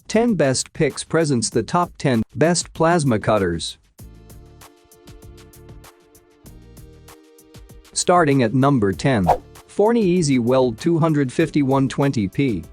Ten Best Picks presents the top 10 best plasma cutters. Starting at number 10. Forni Easy Weld 250-120p.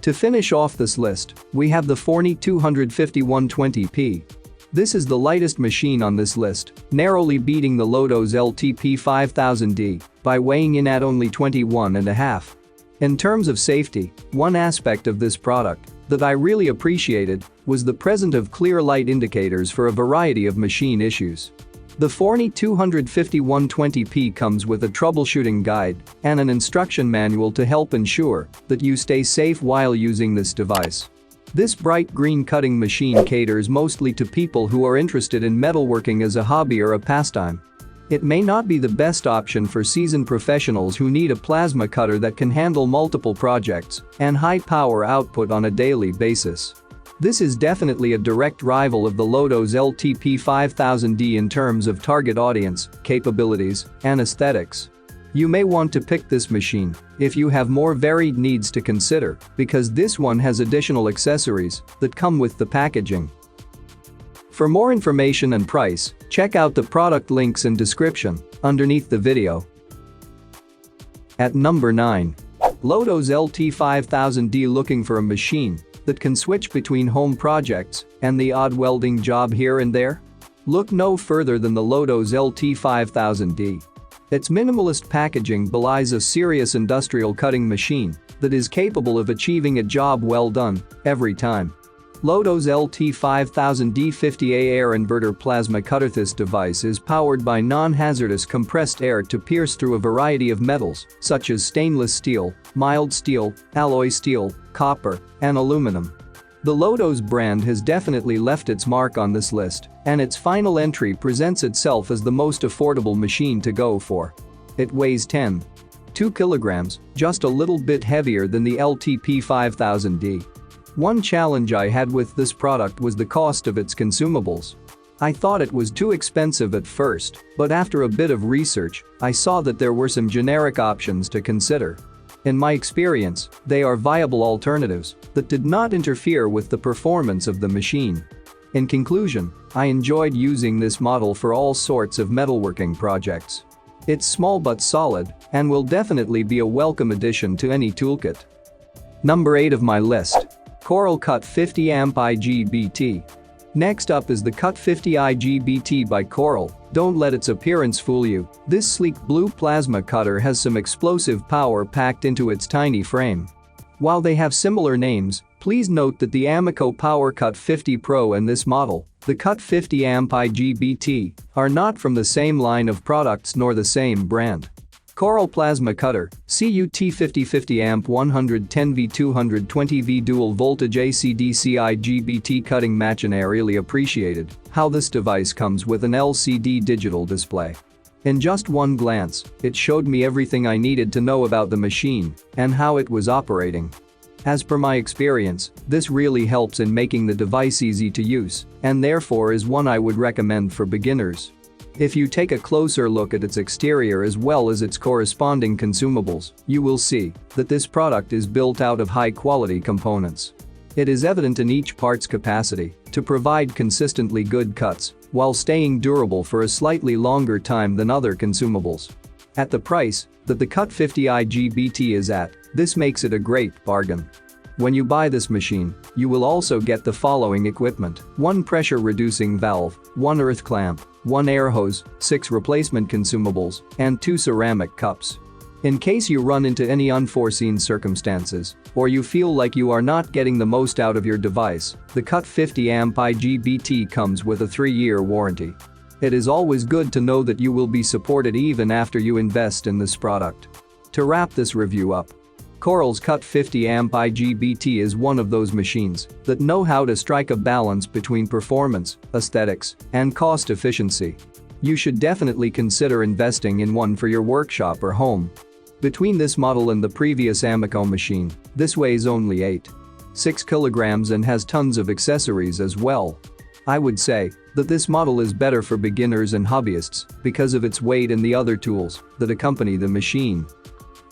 To finish off this list, we have the Forni 250-120p. This is the lightest machine on this list, narrowly beating the Lotos LTP 5000D by weighing in at only 21.5. In terms of safety, one aspect of this product that I really appreciated was the presence of clear light indicators for a variety of machine issues. The Forni 250-120p comes with a troubleshooting guide and an instruction manual to help ensure that you stay safe while using this device. This bright green cutting machine caters mostly to people who are interested in metalworking as a hobby or a pastime. It may not be the best option for seasoned professionals who need a plasma cutter that can handle multiple projects and high power output on a daily basis. This is definitely a direct rival of the Lotos LTP 5000D in terms of target audience, capabilities, and aesthetics. You may want to pick this machine if you have more varied needs to consider, because this one has additional accessories that come with the packaging. For more information and price, check out the product links in description underneath the video. At number 9. Lotos LT 5000D. Looking for a machine that can switch between home projects and the odd welding job here and there? Look no further than the Lotos LT 5000D. Its minimalist packaging belies a serious industrial cutting machine that is capable of achieving a job well done every time. Lotos LT 5000D 50A air inverter plasma cutter. This device is powered by non-hazardous compressed air to pierce through a variety of metals such as stainless steel, mild steel, alloy steel, copper, and aluminum. The Lotos brand has definitely left its mark on this list, and its final entry presents itself as the most affordable machine to go for. It weighs 10.2 kilograms, just a little bit heavier than the LTP 5000D. One challenge I had with this product was the cost of its consumables. I thought it was too expensive at first, but after a bit of research, I saw that there were some generic options to consider. In my experience, they are viable alternatives that did not interfere with the performance of the machine. In conclusion, I enjoyed using this model for all sorts of metalworking projects. It's small but solid and will definitely be a welcome addition to any toolkit. Number 8 of my list. Coral Cut 50 Amp IGBT. Next up is the Cut 50 IGBT by Coral. Don't let its appearance fool you. This sleek blue plasma cutter has some explosive power packed into its tiny frame. While they have similar names, please note that the Amico Power Cut 50 Pro and this model, the Cut 50 Amp IGBT, are not from the same line of products nor the same brand. Coral Plasma Cutter, CUT 50 Amp 110V 220V Dual Voltage AC/DC IGBT cutting match. And I really appreciated how this device comes with an LCD digital display. In just one glance, it showed me everything I needed to know about the machine and how it was operating. As per my experience, this really helps in making the device easy to use and therefore is one I would recommend for beginners. If you take a closer look at its exterior as well as its corresponding consumables, you will see that this product is built out of high-quality components. It is evident in each part's capacity to provide consistently good cuts while staying durable for a slightly longer time than other consumables. At the price that the Cut 50 IGBT is at, this makes it a great bargain. When you buy this machine, you will also get the following equipment: 1 pressure-reducing valve, 1 earth clamp, 1 air hose, 6 replacement consumables, and 2 ceramic cups. In case you run into any unforeseen circumstances, or you feel like you are not getting the most out of your device, the Cut 50 Amp IGBT comes with a 3-year warranty. It is always good to know that you will be supported even after you invest in this product. To wrap this review up, Coral's Cut 50 Amp IGBT is one of those machines that know how to strike a balance between performance, aesthetics, and cost efficiency. You should definitely consider investing in one for your workshop or home. Between this model and the previous Amico machine, this weighs only 8.6 kilograms and has tons of accessories as well. I would say that this model is better for beginners and hobbyists because of its weight and the other tools that accompany the machine.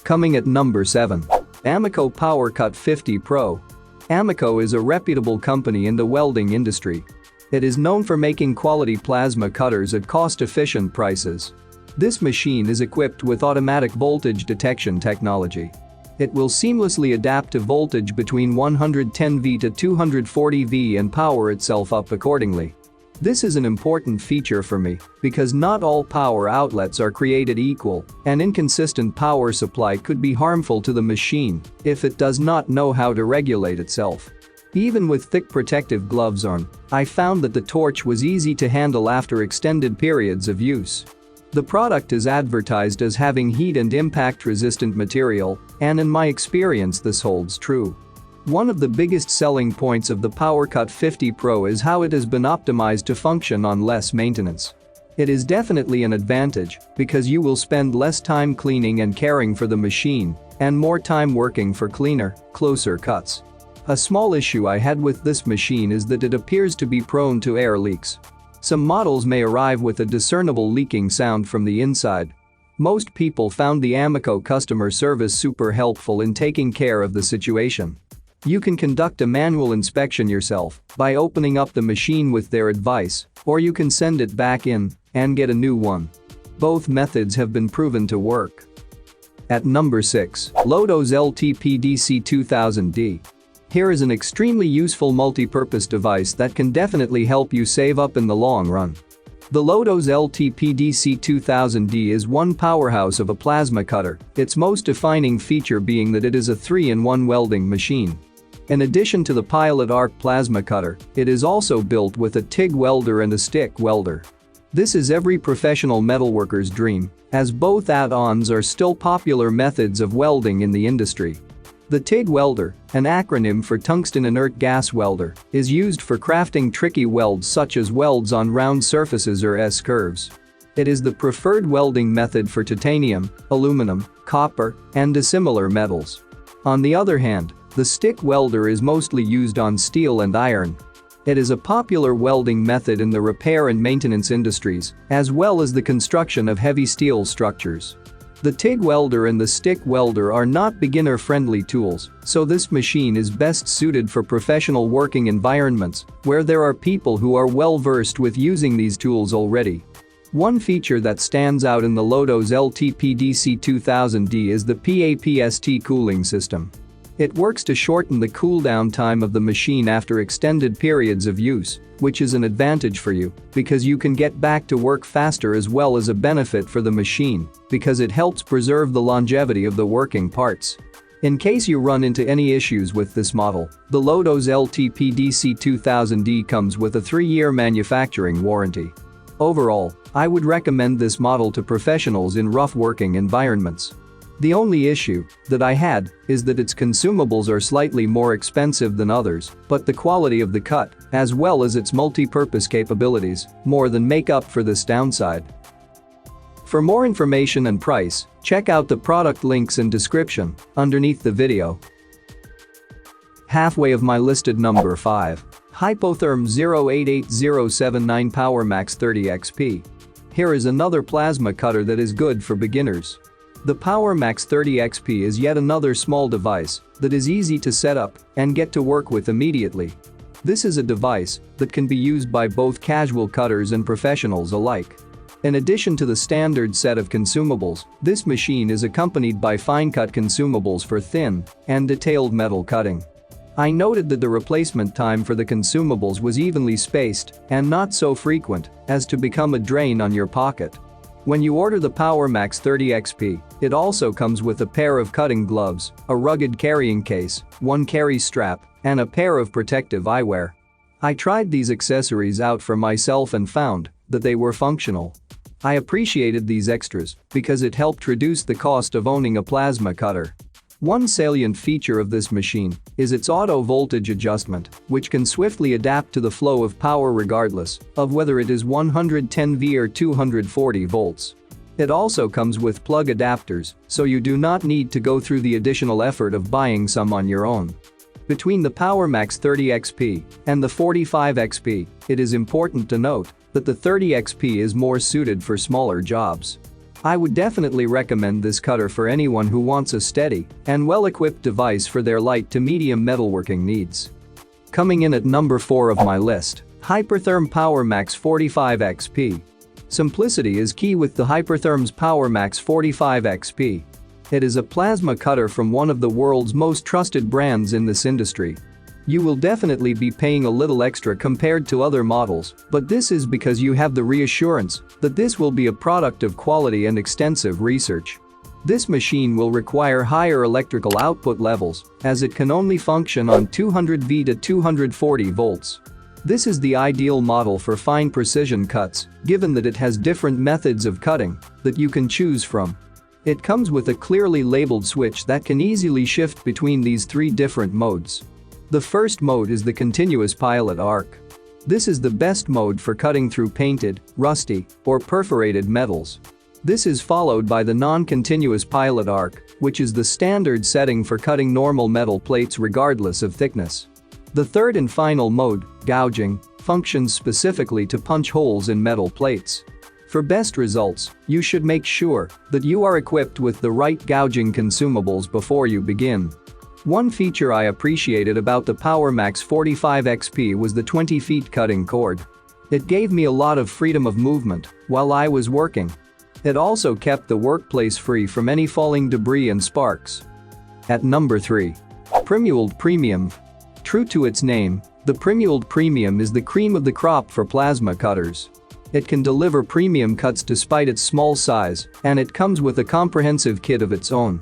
Coming at number 7. Ameco PowerCut 50 Pro. Ameco is a reputable company in the welding industry. It is known for making quality plasma cutters at cost-efficient prices. This machine is equipped with automatic voltage detection technology. It will seamlessly adapt to voltage between 110V to 240V and power itself up accordingly. This is an important feature for me because not all power outlets are created equal, and inconsistent power supply could be harmful to the machine if it does not know how to regulate itself. Even with thick protective gloves on, I found that the torch was easy to handle after extended periods of use. The product is advertised as having heat and impact resistant material, and in my experience this holds true. One of the biggest selling points of the PowerCut 50 Pro is how it has been optimized to function on less maintenance. It is definitely an advantage because you will spend less time cleaning and caring for the machine and more time working for cleaner, closer cuts. A small issue I had with this machine is that it appears to be prone to air leaks. Some models may arrive with a discernible leaking sound from the inside. Most people found the Ameco customer service super helpful in taking care of the situation. You can conduct a manual inspection yourself by opening up the machine with their advice, or you can send it back in and get a new one. Both methods have been proven to work. At number 6. Lotos LTPDC2000D. Here is an extremely useful multi-purpose device that can definitely help you save up in the long run. The Lotos LTPDC2000D is one powerhouse of a plasma cutter, its most defining feature being that it is a 3-in-1 welding machine. In addition to the pilot arc plasma cutter, it is also built with a TIG welder and a stick welder. This is every professional metalworker's dream, as both add-ons are still popular methods of welding in the industry. The TIG welder, an acronym for tungsten inert gas welder, is used for crafting tricky welds such as welds on round surfaces or S-curves. It is the preferred welding method for titanium, aluminum, copper, and dissimilar metals. On the other hand, the stick welder is mostly used on steel and iron. It is a popular welding method in the repair and maintenance industries, as well as the construction of heavy steel structures. The TIG welder and the stick welder are not beginner-friendly tools, so this machine is best suited for professional working environments where there are people who are well-versed with using these tools already. One feature that stands out in the Lotos LTPDC2000D is the PAPST cooling system. It works to shorten the cool-down time of the machine after extended periods of use, which is an advantage for you because you can get back to work faster, as well as a benefit for the machine because it helps preserve the longevity of the working parts. In case you run into any issues with this model, the Lotos LTPDC2000D comes with a 3-year manufacturing warranty. Overall, I would recommend this model to professionals in rough working environments. The only issue that I had is that its consumables are slightly more expensive than others, but the quality of the cut, as well as its multi-purpose capabilities, more than make up for this downside. For more information and price, check out the product links in description underneath the video. Halfway of my listed number 5. Hypotherm 088079 Powermax 30XP. Here is another plasma cutter that is good for beginners. The Powermax 30XP is yet another small device that is easy to set up and get to work with immediately. This is a device that can be used by both casual cutters and professionals alike. In addition to the standard set of consumables, this machine is accompanied by fine-cut consumables for thin and detailed metal cutting. I noted that the replacement time for the consumables was evenly spaced and not so frequent as to become a drain on your pocket. When you order the Powermax 30XP, it also comes with a pair of cutting gloves, a rugged carrying case, one carry strap, and a pair of protective eyewear. I tried these accessories out for myself and found that they were functional. I appreciated these extras because it helped reduce the cost of owning a plasma cutter. One salient feature of this machine is its auto voltage adjustment, which can swiftly adapt to the flow of power regardless of whether it is 110V or 240 volts. It also comes with plug adapters, so you do not need to go through the additional effort of buying some on your own. Between the Powermax 30XP and the 45XP, it is important to note that the 30XP is more suited for smaller jobs. I would definitely recommend this cutter for anyone who wants a steady and well-equipped device for their light to medium metalworking needs. Coming in at number 4 of my list, Hypertherm Powermax 45XP. Simplicity is key with the Hypertherm's Powermax 45XP. It is a plasma cutter from one of the world's most trusted brands in this industry. You will definitely be paying a little extra compared to other models, but this is because you have the reassurance that this will be a product of quality and extensive research. This machine will require higher electrical output levels as it can only function on 200V to 240 volts. This is the ideal model for fine precision cuts, given that it has different methods of cutting that you can choose from. It comes with a clearly labeled switch that can easily shift between these 3 different modes. The first mode is the continuous pilot arc. This is the best mode for cutting through painted, rusty, or perforated metals. This is followed by the non-continuous pilot arc, which is the standard setting for cutting normal metal plates regardless of thickness. The third and final mode, gouging, functions specifically to punch holes in metal plates. For best results, you should make sure that you are equipped with the right gouging consumables before you begin. One feature I appreciated about the Powermax 45XP was the 20 feet cutting cord. It gave me a lot of freedom of movement while I was working. It also kept the workplace free from any falling debris and sparks. At number 3. Primeweld Premium. True to its name, the Primeweld Premium is the cream of the crop for plasma cutters. It can deliver premium cuts despite its small size, and it comes with a comprehensive kit of its own.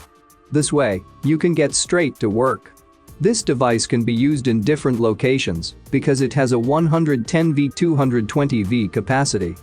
This way, you can get straight to work. This device can be used in different locations because it has a 110V 220V capacity.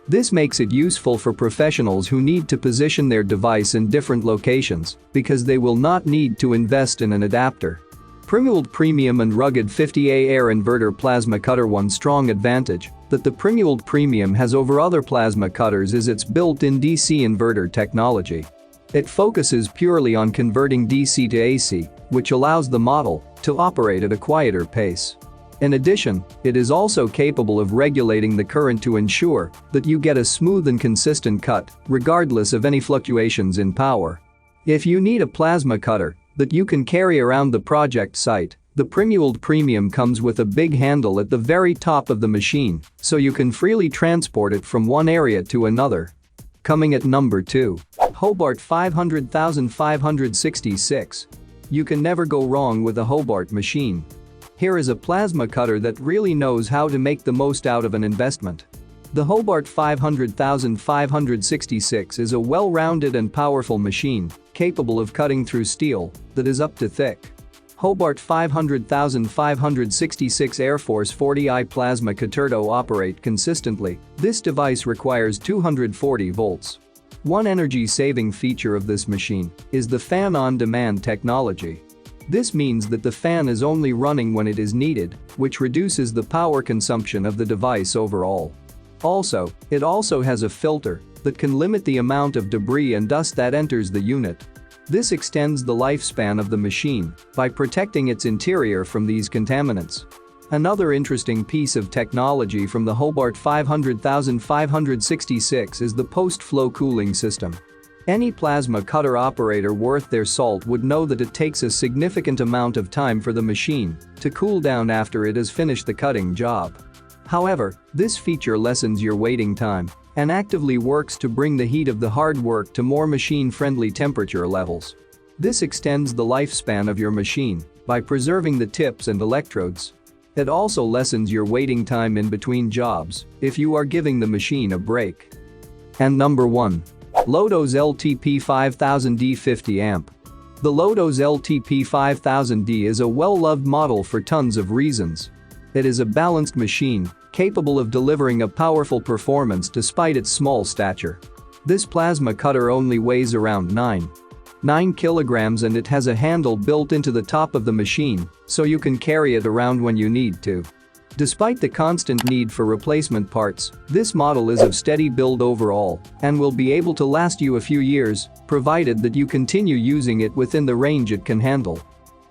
This makes it useful for professionals who need to position their device in different locations because they will not need to invest in an adapter. Primeweld Premium and rugged 50A air inverter plasma cutter. One strong advantage that the Primeweld Premium has over other plasma cutters is its built-in DC inverter technology. It focuses purely on converting DC to AC, which allows the model to operate at a quieter pace. In addition, it is also capable of regulating the current to ensure that you get a smooth and consistent cut, regardless of any fluctuations in power. If you need a plasma cutter that you can carry around the project site, the Primeweld Premium comes with a big handle at the very top of the machine, so you can freely transport it from one area to another. Coming at number 2. Hobart 500,566. You can never go wrong with a Hobart machine. Here is a plasma cutter that really knows how to make the most out of an investment. The Hobart 500,566 is a well-rounded and powerful machine, capable of cutting through steel that is up to thick. Hobart 500,566 Air Force 40i plasma cutter operate consistently. This device requires 240 volts. One energy-saving feature of this machine is the fan-on-demand technology. This means that the fan is only running when it is needed, which reduces the power consumption of the device overall. It also has a filter that can limit the amount of debris and dust that enters the unit. This extends the lifespan of the machine by protecting its interior from these contaminants. Another interesting piece of technology from the Hobart 500,566 is the post-flow cooling system. Any plasma cutter operator worth their salt would know that it takes a significant amount of time for the machine to cool down after it has finished the cutting job. However, this feature lessens your waiting time and actively works to bring the heat of the hard work to more machine-friendly temperature levels. This extends the lifespan of your machine by preserving the tips and electrodes. It also lessens your waiting time in between jobs if you are giving the machine a break. And number 1. Lotos LTP 5000D 50 amp. The Lotos LTP 5000D is a well-loved model for tons of reasons. It is a balanced machine, capable of delivering a powerful performance despite its small stature. This plasma cutter only weighs around 9 kilograms and it has a handle built into the top of the machine, so you can carry it around when you need to. Despite the constant need for replacement parts, this model is of steady build overall and will be able to last you a few years, provided that you continue using it within the range it can handle.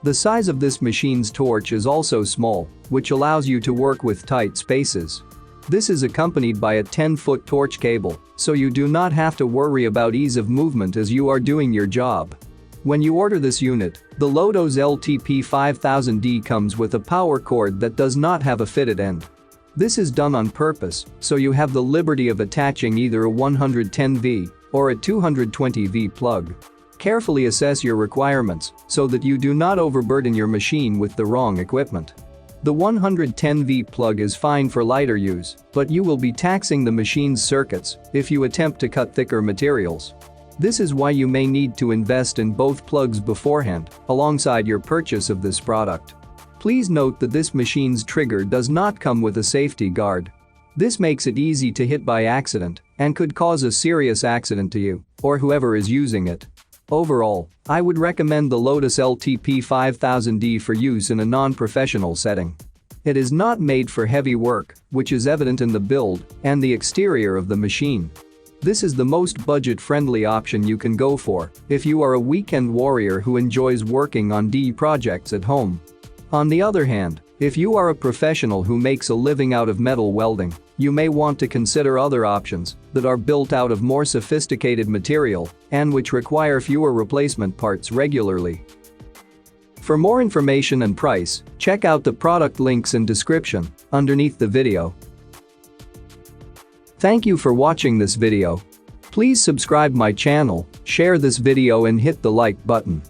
The size of this machine's torch is also small, which allows you to work with tight spaces. This is accompanied by a 10-foot torch cable, so you do not have to worry about ease of movement as you are doing your job. When you order this unit, the Lotos LTP5000D comes with a power cord that does not have a fitted end. This is done on purpose, so you have the liberty of attaching either a 110V or a 220V plug. Carefully assess your requirements so that you do not overburden your machine with the wrong equipment. The 110V plug is fine for lighter use, but you will be taxing the machine's circuits if you attempt to cut thicker materials. This is why you may need to invest in both plugs beforehand, alongside your purchase of this product. Please note that this machine's trigger does not come with a safety guard. This makes it easy to hit by accident and could cause a serious accident to you or whoever is using it. Overall, I would recommend the Lotos LTP5000D for use in a non-professional setting. It is not made for heavy work, which is evident in the build and the exterior of the machine. This is the most budget-friendly option you can go for if you are a weekend warrior who enjoys working on projects at home. On the other hand, if you are a professional who makes a living out of metal welding, you may want to consider other options that are built out of more sophisticated material and which require fewer replacement parts regularly. For more information and price, check out the product links in description underneath the video. Thank you for watching this video. Please subscribe my channel, share this video and hit the like button.